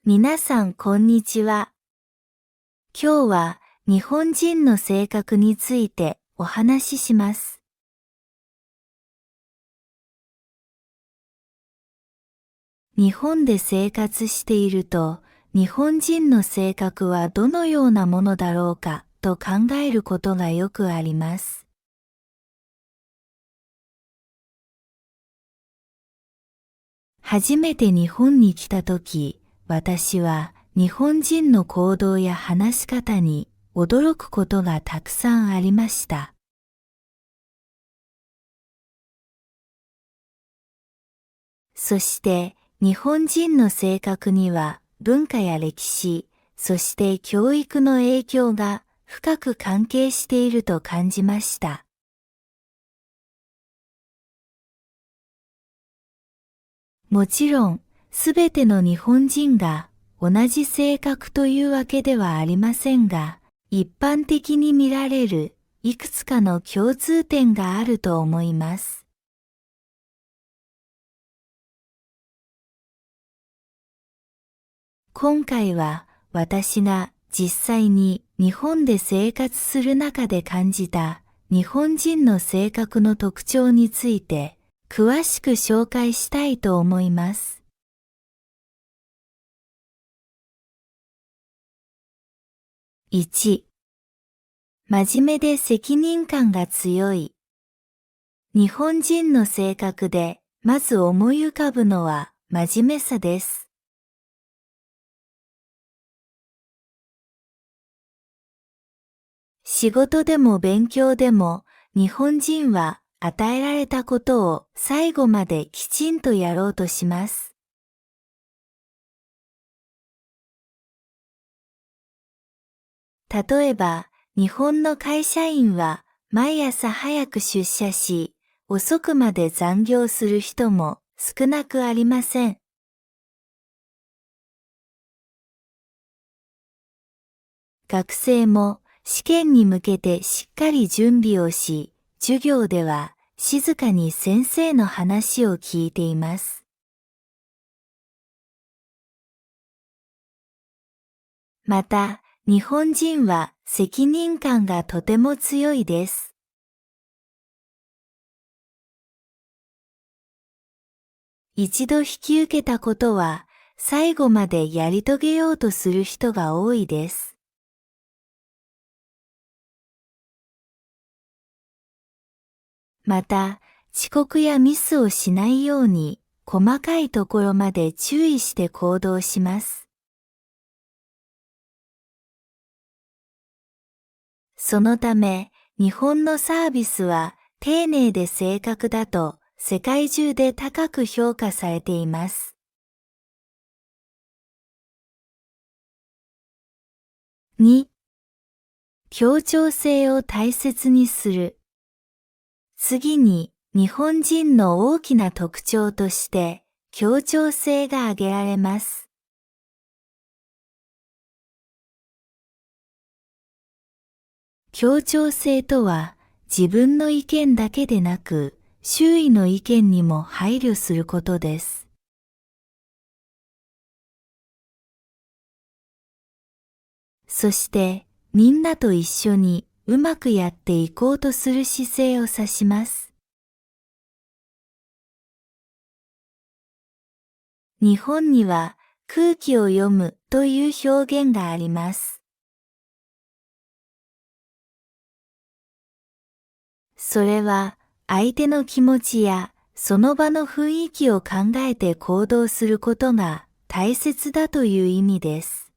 皆さんこんにちは。今日は日本人の性格についてお話しします。日本で生活していると、日本人の性格はどのようなものだろうかと考えることがよくあります。初めて日本に来たとき、私は日本人の行動や話し方に驚くことがたくさんありました。そして日本人の性格には文化や歴史、そして教育の影響が深く関係していると感じました。もちろん、すべての日本人が同じ性格というわけではありませんが、一般的に見られるいくつかの共通点があると思います。今回は私が実際に日本で生活する中で感じた日本人の性格の特徴について詳しく紹介したいと思います。1、真面目で責任感が強い。日本人の性格でまず思い浮かぶのは真面目さです。仕事でも勉強でも日本人は与えられたことを最後まできちんとやろうとします。例えば、日本の会社員は毎朝早く出社し、遅くまで残業する人も少なくありません。学生も試験に向けてしっかり準備をし、授業では静かに先生の話を聞いています。また、日本人は責任感がとても強いです。一度引き受けたことは最後までやり遂げようとする人が多いです。また、遅刻やミスをしないように細かいところまで注意して行動します。そのため、日本のサービスは丁寧で正確だと世界中で高く評価されています。2、協調性を大切にする。次に、日本人の大きな特徴として、協調性が挙げられます。協調性とは、自分の意見だけでなく、周囲の意見にも配慮することです。そして、みんなと一緒にうまくやっていこうとする姿勢を指します。日本には空気を読むという表現があります。それは相手の気持ちやその場の雰囲気を考えて行動することが大切だという意味です。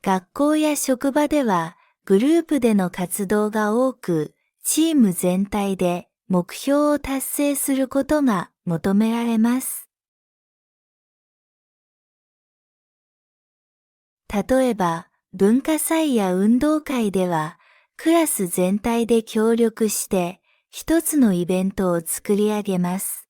学校や職場ではグループでの活動が多く、チーム全体で目標を達成することが求められます。例えば、文化祭や運動会では、クラス全体で協力して一つのイベントを作り上げます。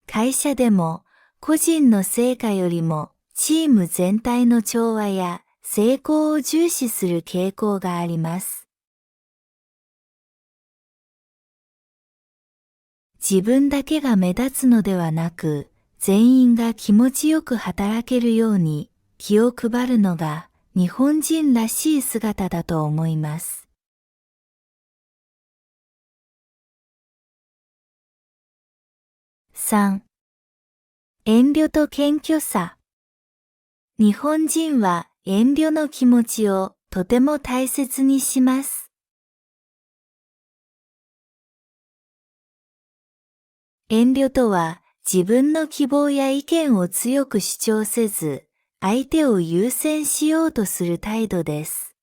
会社でも個人の成果よりもチーム全体の調和や成功を重視する傾向があります。自分だけが目立つのではなく、全員が気持ちよく働けるように気を配るのが日本人らしい姿だと思います。3. 遠慮と謙虚さ。日本人は遠慮の気持ちをとても大切にします。遠慮とは自分の希望や意見を強く主張せず、相手を優先しようとする態度です。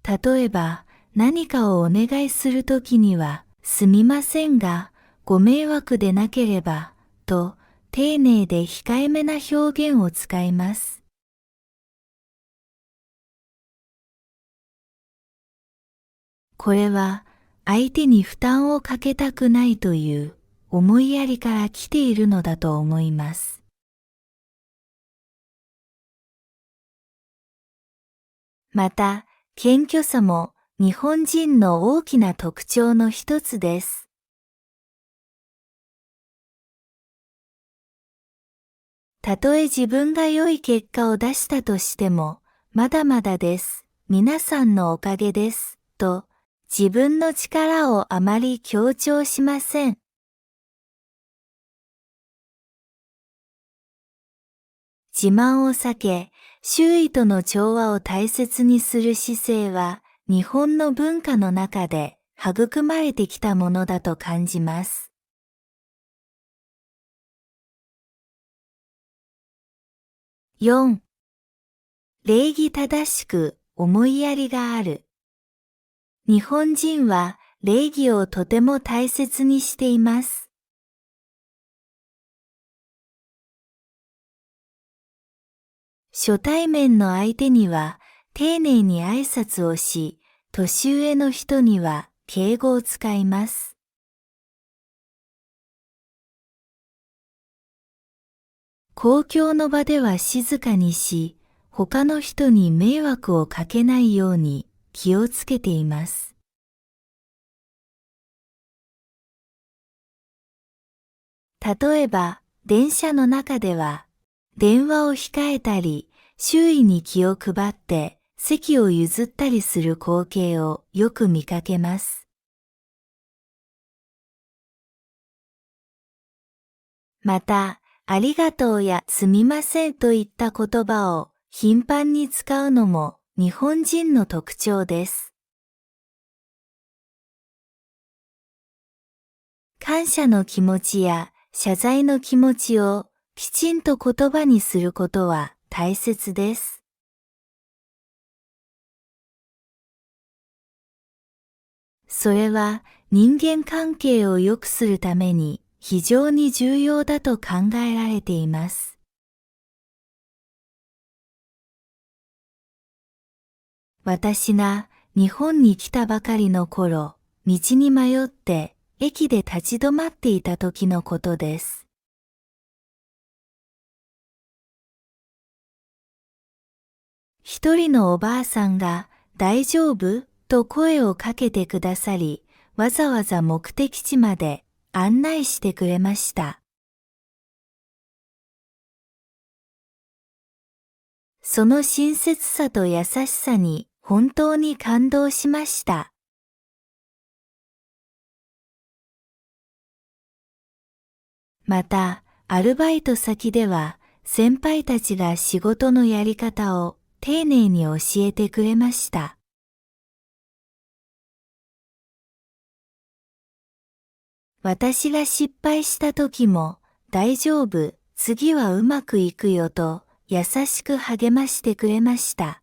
例えば、何かをお願いするときには、すみませんが、ご迷惑でなければ、と丁寧で控えめな表現を使います。これは、相手に負担をかけたくないという思いやりから来ているのだと思います。また、謙虚さも日本人の大きな特徴の一つです。たとえ自分が良い結果を出したとしても、まだまだです。皆さんのおかげです。と、自分の力をあまり強調しません。自慢を避け、周囲との調和を大切にする姿勢は、日本の文化の中で育まれてきたものだと感じます。4. 礼儀正しく思いやりがある。日本人は礼儀をとても大切にしています。初対面の相手には丁寧に挨拶をし、年上の人には敬語を使います。公共の場では静かにし、他の人に迷惑をかけないように気をつけています。例えば、電車の中では、電話を控えたり、周囲に気を配って席を譲ったりする光景をよく見かけます。また、ありがとうやすみませんといった言葉を頻繁に使うのも日本人の特徴です。感謝の気持ちや謝罪の気持ちをきちんと言葉にすることは大切です。それは人間関係を良くするために非常に重要だと考えられています。私が日本に来たばかりの頃、道に迷って駅で立ち止まっていた時のことです。一人のおばあさんが大丈夫と声をかけてくださり、わざわざ目的地まで案内してくれました。その親切さと優しさに本当に感動しました。また、アルバイト先では先輩たちが仕事のやり方を丁寧に教えてくれました。私が失敗した時も、大丈夫、次はうまくいくよと優しく励ましてくれました。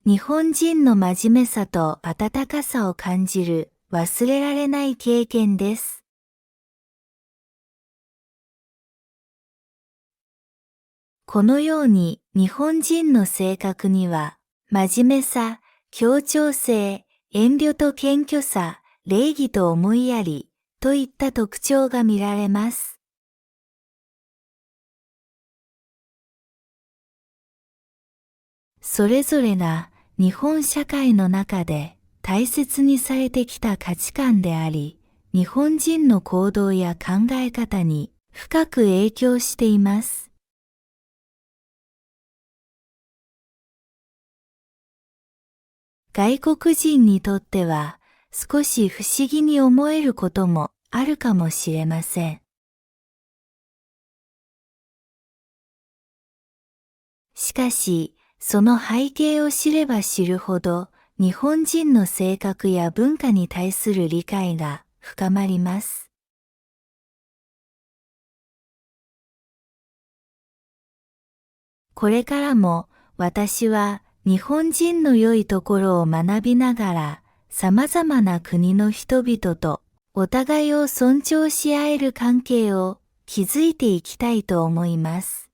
日本人の真面目さと温かさを感じる忘れられない経験です。このように日本人の性格には、真面目さ、協調性、遠慮と謙虚さ、礼儀と思いやり、といった特徴が見られます。それぞれが日本社会の中で大切にされてきた価値観であり、日本人の行動や考え方に深く影響しています。外国人にとっては少し不思議に思えることもあるかもしれません。しかし、その背景を知れば知るほど、日本人の性格や文化に対する理解が深まります。これからも私は日本人の良いところを学びながら、様々な国の人々とお互いを尊重し合える関係を築いていきたいと思います。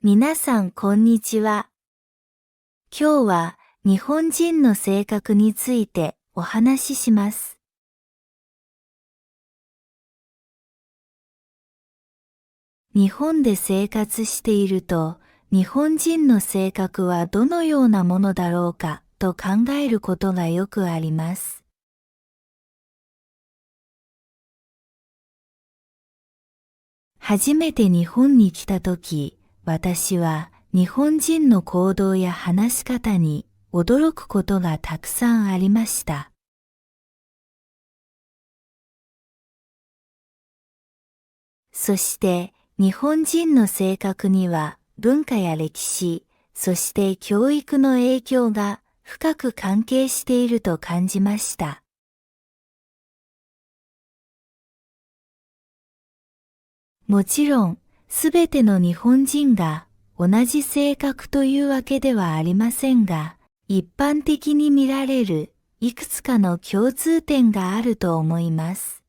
皆さんこんにちは。今日は日本人の性格についてお話しします。日本で生活していると、日本人の性格はどのようなものだろうかと考えることがよくあります。初めて日本に来たとき、私は日本人の行動や話し方に驚くことがたくさんありました。そして日本人の性格には文化や歴史、そして教育の影響が深く関係していると感じました。もちろん、すべての日本人が同じ性格というわけではありませんが、一般的に見られるいくつかの共通点があると思います。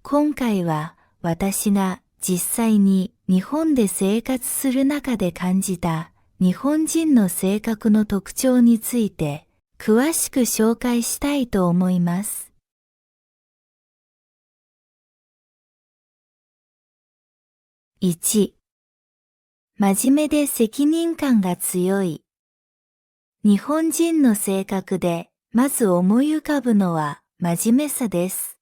今回は私が実際に日本で生活する中で感じた日本人の性格の特徴について詳しく紹介したいと思います。1、真面目で責任感が強い。日本人の性格でまず思い浮かぶのは真面目さです。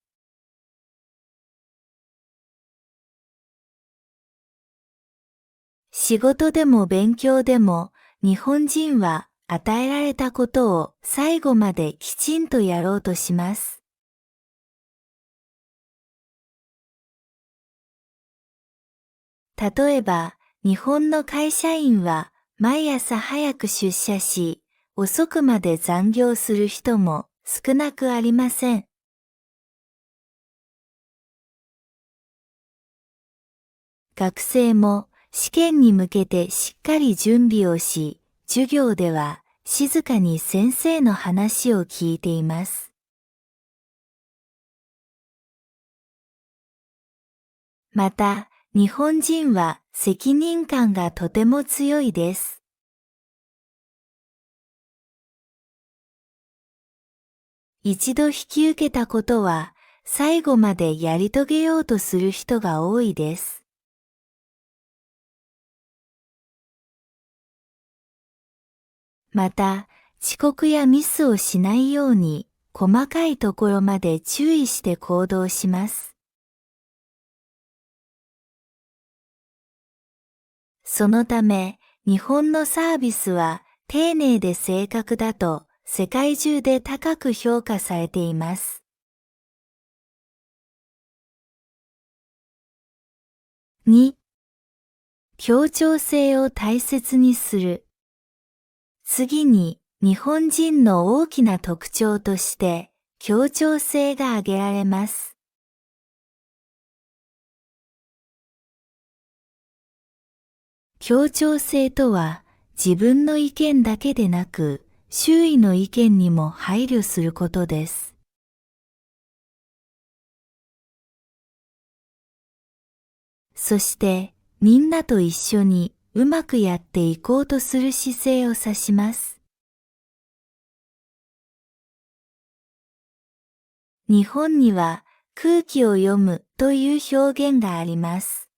仕事でも勉強でも日本人は与えられたことを最後まできちんとやろうとします。例えば、日本の会社員は毎朝早く出社し、遅くまで残業する人も少なくありません。学生も試験に向けてしっかり準備をし、授業では静かに先生の話を聞いています。また、日本人は責任感がとても強いです。一度引き受けたことは最後までやり遂げようとする人が多いです。また、遅刻やミスをしないように細かいところまで注意して行動します。そのため、日本のサービスは丁寧で正確だと世界中で高く評価されています。2、協調性を大切にする。次に、日本人の大きな特徴として、協調性が挙げられます。協調性とは、自分の意見だけでなく、周囲の意見にも配慮することです。そして、みんなと一緒にうまくやっていこうとする姿勢を指します。日本には空気を読むという表現があります。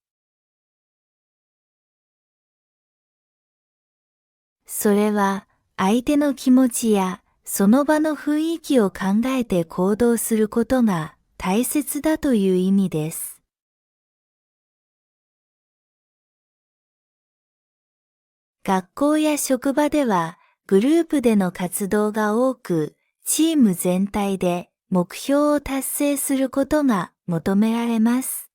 それは相手の気持ちやその場の雰囲気を考えて行動することが大切だという意味です。学校や職場ではグループでの活動が多く、チーム全体で目標を達成することが求められます。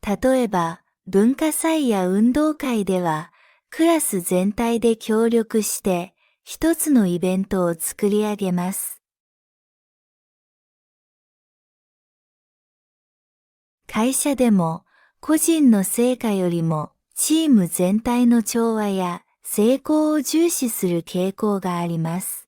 例えば、文化祭や運動会では、クラス全体で協力して一つのイベントを作り上げます。会社でも個人の成果よりもチーム全体の調和や成功を重視する傾向があります。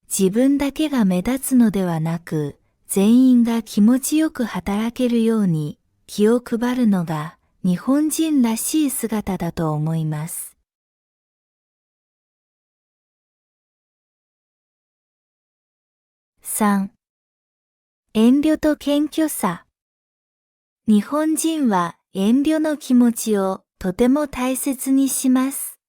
自分だけが目立つのではなく、全員が気持ちよく働けるように気を配るのが日本人らしい姿だと思います。3. 遠慮と謙虚さ。日本人は遠慮の気持ちをとても大切にします。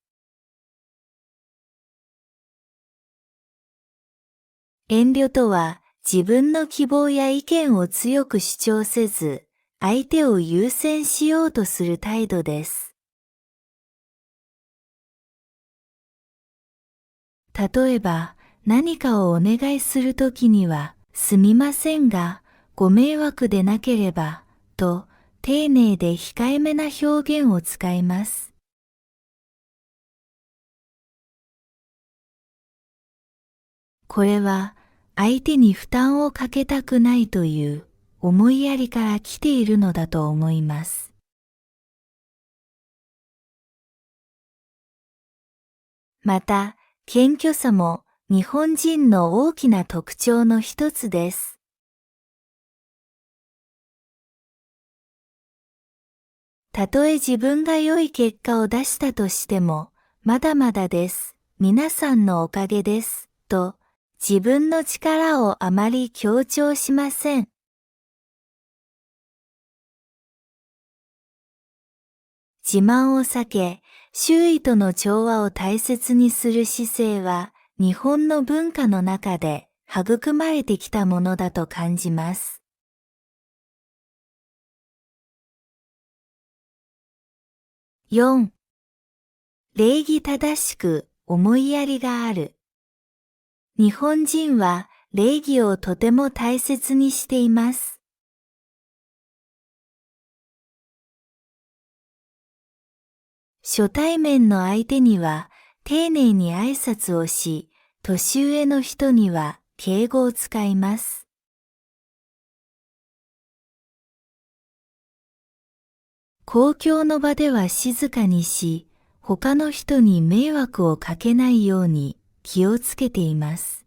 遠慮とは自分の希望や意見を強く主張せず、相手を優先しようとする態度です。例えば、何かをお願いするときには、すみませんが、ご迷惑でなければ、と丁寧で控えめな表現を使います。これは、相手に負担をかけたくないという思いやりから来ているのだと思います。また、謙虚さも日本人の大きな特徴の一つです。たとえ自分が良い結果を出したとしても、まだまだです。皆さんのおかげです。と、自分の力をあまり強調しません。自慢を避け、周囲との調和を大切にする姿勢は、日本の文化の中で育まれてきたものだと感じます。4. 礼儀正しく思いやりがある。日本人は礼儀をとても大切にしています。初対面の相手には丁寧に挨拶をし、年上の人には敬語を使います。公共の場では静かにし、他の人に迷惑をかけないように気をつけています。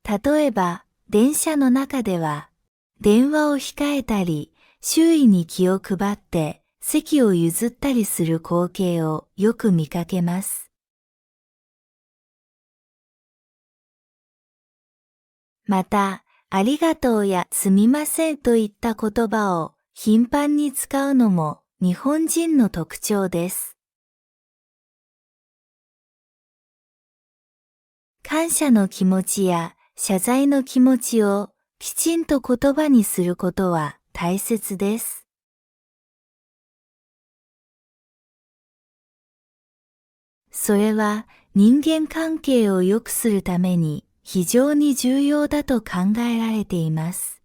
例えば、電車の中では、電話を控えたり、周囲に気を配って席を譲ったりする光景をよく見かけます。また、ありがとうやすみませんといった言葉を頻繁に使うのも日本人の特徴です。感謝の気持ちや謝罪の気持ちをきちんと言葉にすることは大切です。それは人間関係を良くするために非常に重要だと考えられています。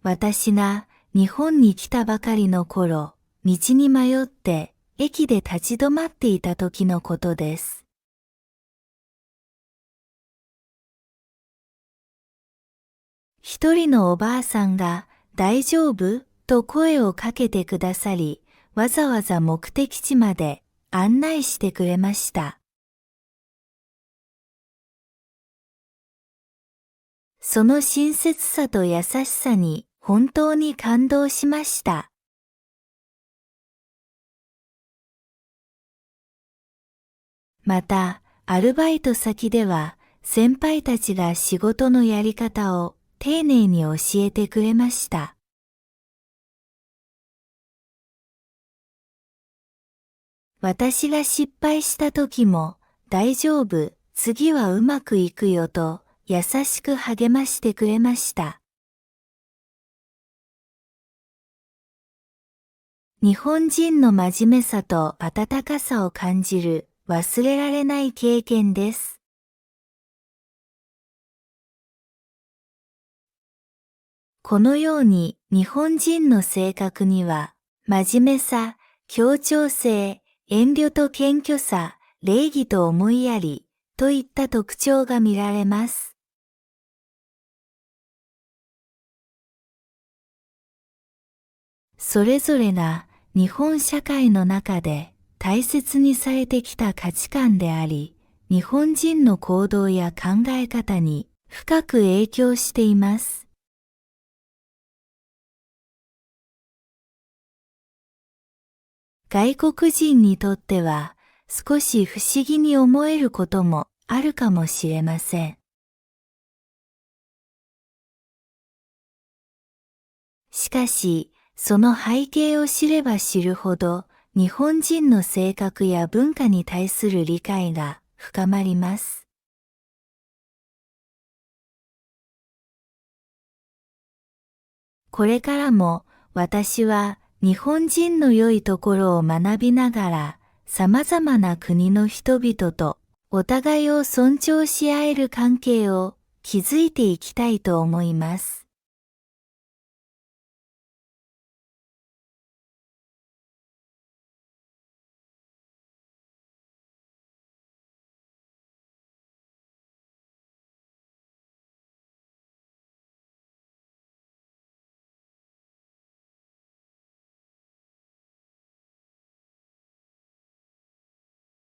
私が日本に来たばかりの頃、道に迷って駅で立ち止まっていた時のことです。一人のおばあさんが大丈夫と声をかけてくださり、わざわざ目的地まで案内してくれました。その親切さと優しさに本当に感動しました。また、アルバイト先では、先輩たちが仕事のやり方を丁寧に教えてくれました。私が失敗した時も、大丈夫、次はうまくいくよと、優しく励ましてくれました。日本人の真面目さと温かさを感じる忘れられない経験です。このように日本人の性格には、真面目さ、協調性、遠慮と謙虚さ、礼儀と思いやり、といった特徴が見られます。それぞれが日本社会の中で大切にされてきた価値観であり、日本人の行動や考え方に深く影響しています。外国人にとっては少し不思議に思えることもあるかもしれません。しかし、その背景を知れば知るほど、日本人の性格や文化に対する理解が深まります。これからも私は日本人の良いところを学びながら、様々な国の人々とお互いを尊重し合える関係を築いていきたいと思います。